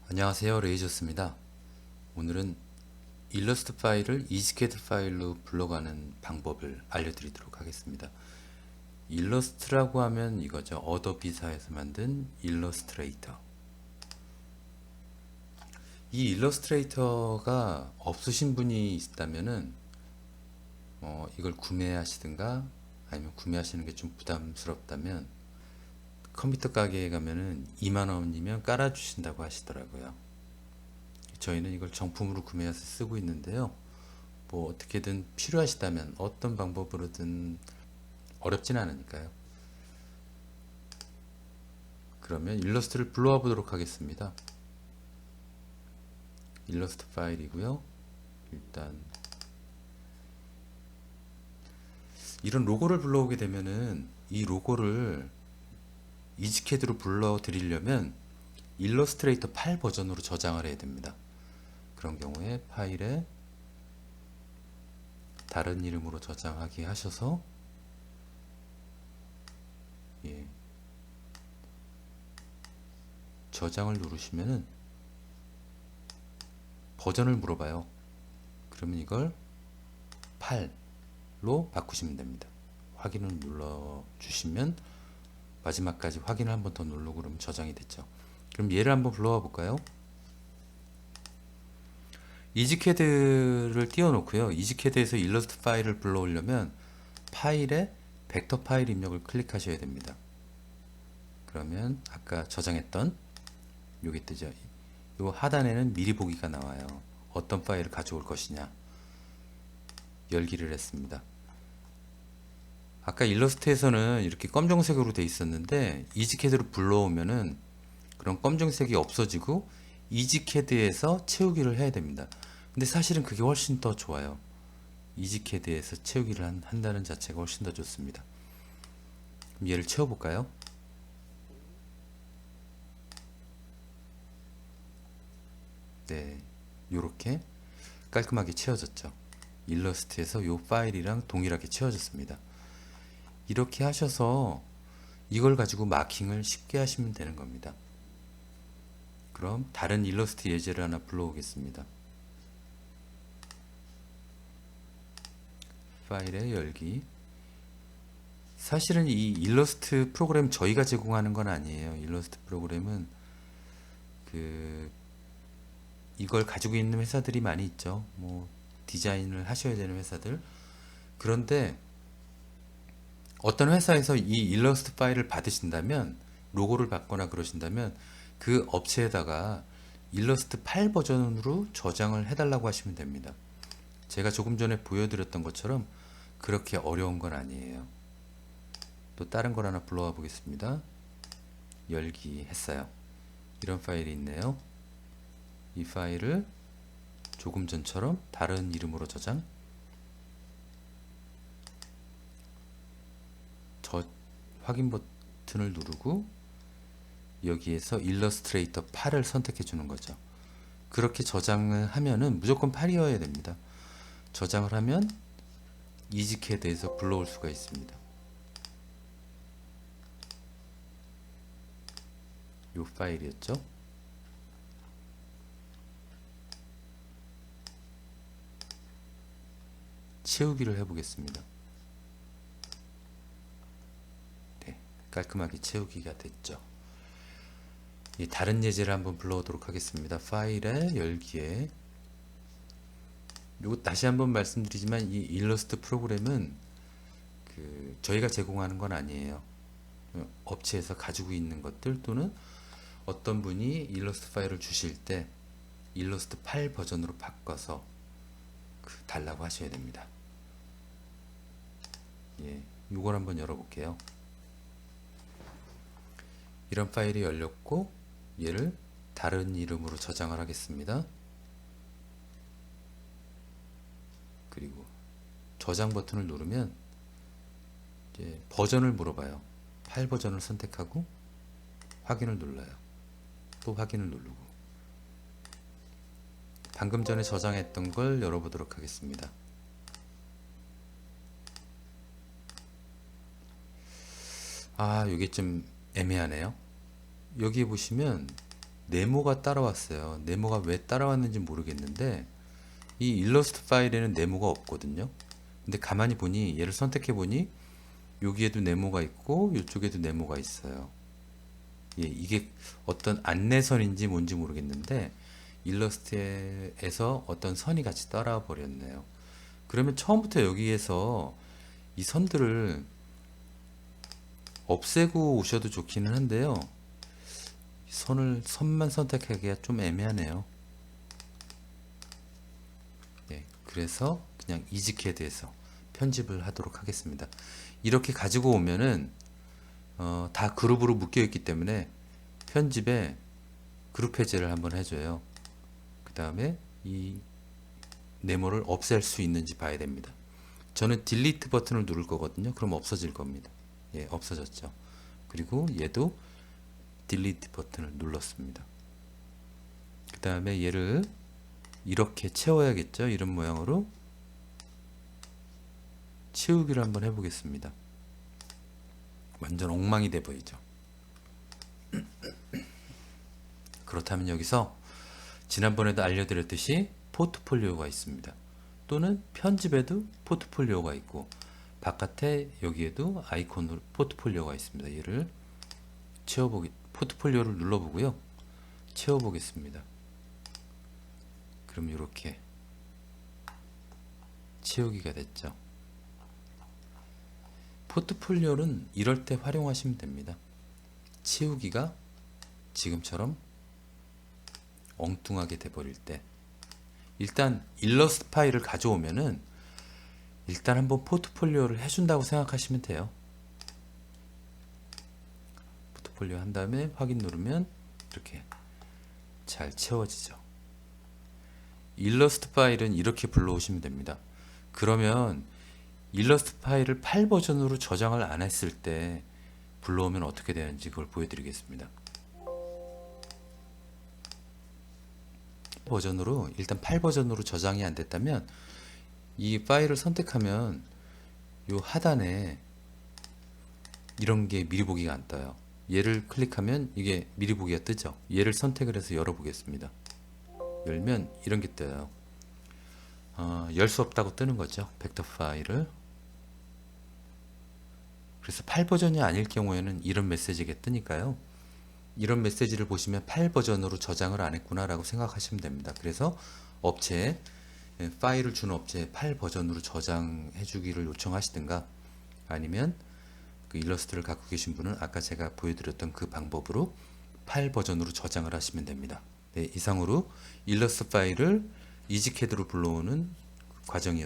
안녕하세요, 레이저스입니다. 오늘은 일러스트 파일을 이지캐드 파일로 불러가는 방법을 알려드리도록 하겠습니다. 일러스트라고 하면 이거죠. 어도비사에서 만든 일러스트레이터. 이 일러스트레이터가 없으신 분이 있다면은 이걸 구매하시든가 아니면 구매하시는 게 좀 부담스럽다면 컴퓨터 가게에 가면은 2만 원이면 깔아주신다고 하시더라고요. 저희는 이걸 정품으로 구매해서 쓰고 있는데요. 뭐 어떻게든 필요하시다면 어떤 방법으로든 어렵진 않으니까요. 그러면 일러스트를 불러와 보도록 하겠습니다. 일러스트 파일이고요. 일단 이런 로고를 불러오게 되면은 이 로고를 이지캐드로 불러 드리려면 일러스트레이터 8 버전으로 저장을 해야 됩니다. 그런 경우에 파일에 다른 이름으로 저장하기 하셔서 예, 저장을 누르시면은 버전을 물어봐요. 그러면 이걸 8로 바꾸시면 됩니다. 확인을 눌러주시면 마지막까지 확인을 한 번 더 누르고 그러면 저장이 됐죠. 그럼 얘를 한번 불러와 볼까요? 이지캐드를 띄워놓고요. 이지캐드에서 일러스트 파일을 불러오려면 파일에 벡터 파일 입력을 클릭하셔야 됩니다. 그러면 아까 저장했던 여기 뜨죠. 요 하단에는 미리 보기가 나와요. 어떤 파일을 가져올 것이냐 열기를 했습니다. 아까 일러스트에서는 이렇게 검정색으로 돼 있었는데 이지캐드로 불러오면은 그런 검정색이 없어지고 이지캐드에서 채우기를 해야 됩니다. 근데 사실은 그게 훨씬 더 좋아요. 이지캐드에서 채우기를 한다는 자체가 훨씬 더 좋습니다. 그럼 얘를 채워볼까요? 네, 요렇게 깔끔하게 채워졌죠. 일러스트에서 요 파일이랑 동일하게 채워졌습니다. 이렇게 하셔서 이걸 가지고 마킹을 쉽게 하시면 되는 겁니다. 그럼 다른 일러스트 예제를 하나 불러오겠습니다. 파일에 열기. 사실은 이 일러스트 프로그램 저희가 제공하는 건 아니에요. 일러스트 프로그램은 그 이걸 가지고 있는 회사들이 많이 있죠. 뭐 디자인을 하셔야 되는 회사들. 그런데 어떤 회사에서 이 일러스트 파일을 받으신다면 로고를 받거나 그러신다면 그 업체에다가 일러스트 8 버전으로 저장을 해달라고 하시면 됩니다. 제가 조금 전에 보여드렸던 것처럼 그렇게 어려운 건 아니에요. 또 다른 걸 하나 불러와 보겠습니다. 열기 했어요. 이런 파일이 있네요. 이 파일을 조금 전처럼 다른 이름으로 저장. 확인 버튼을 누르고 여기에서 일러스트레이터 8을 선택해 주는 거죠. 그렇게 저장을 하면은 무조건 8이어야 됩니다. 저장을 하면 이지캐드에서 불러올 수가 있습니다. 이 파일이었죠. 채우기를 해보겠습니다. 네, 깔끔하게 채우기가 됐죠. 다른 예제를 한번 불러오도록 하겠습니다. 파일에 열기에 요거 다시 한번 말씀드리지만 이 일러스트 프로그램은 저희가 제공하는 건 아니에요. 업체에서 가지고 있는 것들 또는 어떤 분이 일러스트 파일을 주실 때 일러스트 8 버전으로 바꿔서 달라고 하셔야 됩니다. 예, 이걸 한번 열어볼게요. 이런 파일이 열렸고 얘를 다른 이름으로 저장을 하겠습니다. 그리고 저장 버튼을 누르면 이제 버전을 물어봐요. 8 버전을 선택하고 확인을 눌러요. 또 확인을 누르고 방금 전에 저장했던 걸 열어보도록 하겠습니다. 아, 이게 좀 애매하네요. 여기 보시면 네모가 따라왔어요. 네모가 왜 따라왔는지 모르겠는데 이 일러스트 파일에는 네모가 없거든요. 근데 가만히 보니 얘를 선택해 보니 여기에도 네모가 있고 이쪽에도 네모가 있어요. 예, 이게 어떤 안내선인지 뭔지 모르겠는데 일러스트에서 어떤 선이 같이 따라와 버렸네요. 그러면 처음부터 여기에서 이 선들을 없애고 오셔도 좋기는 한데요. 선만 선택하기가 좀 애매하네요. 예, 그래서 그냥 이지캐드에서 편집을 하도록 하겠습니다. 이렇게 가지고 오면은 다 그룹으로 묶여 있기 때문에 편집에 그룹 해제를 한번 해줘요. 그 다음에 이 네모를 없앨 수 있는지 봐야 됩니다. 저는 딜리트 버튼을 누를 거거든요. 그럼 없어질 겁니다. 예, 없어졌죠. 그리고 얘도 딜리트 버튼을 눌렀습니다. 그 다음에 얘를 이렇게 채워야겠죠. 이런 모양으로 채우기를 한번 해보겠습니다. 완전 엉망이 돼 보이죠. 그렇다면 여기서 지난번에도 알려드렸듯이 포트폴리오가 있습니다. 또는 편집에도 포트폴리오가 있고 바깥에 여기에도 아이콘으로 포트폴리오가 있습니다. 얘를 포트폴리오를 눌러보고요. 채워보겠습니다. 그럼 이렇게 채우기가 됐죠. 포트폴리오는 이럴 때 활용하시면 됩니다. 채우기가 지금처럼 엉뚱하게 돼버릴 때 일단 일러스트 파일을 가져오면은 일단 한번 포트폴리오를 해준다고 생각하시면 돼요. 포트폴리오 한 다음에 확인 누르면 이렇게 잘 채워지죠. 일러스트 파일은 이렇게 불러오시면 됩니다. 그러면 일러스트 파일을 8 버전으로 저장을 안 했을 때 불러오면 어떻게 되는지 그걸 보여드리겠습니다. 버전으로 일단 8 버전으로 저장이 안 됐다면 이 파일을 선택하면 요 하단에 이런 게 미리 보기가 안 떠요. 얘를 클릭하면 이게 미리 보기가 뜨죠. 얘를 선택을 해서 열어보겠습니다. 열면 이런 게 떠요. 열 수 없다고 뜨는 거죠. 벡터 파일을. 그래서 8 버전이 아닐 경우에는 이런 메시지가 뜨니까요. 이런 메시지를 보시면 8 버전으로 저장을 안 했구나 라고 생각하시면 됩니다. 그래서 업체에 파일을 주는 업체에 8 버전으로 저장해 주기를 요청하시든가 아니면 그 일러스트를 갖고 계신 분은 아까 제가 보여드렸던 그 방법으로 8 버전으로 저장을 하시면 됩니다. 네, 이상으로 일러스트 파일을 이지캐드로 불러오는 과정이었습니다.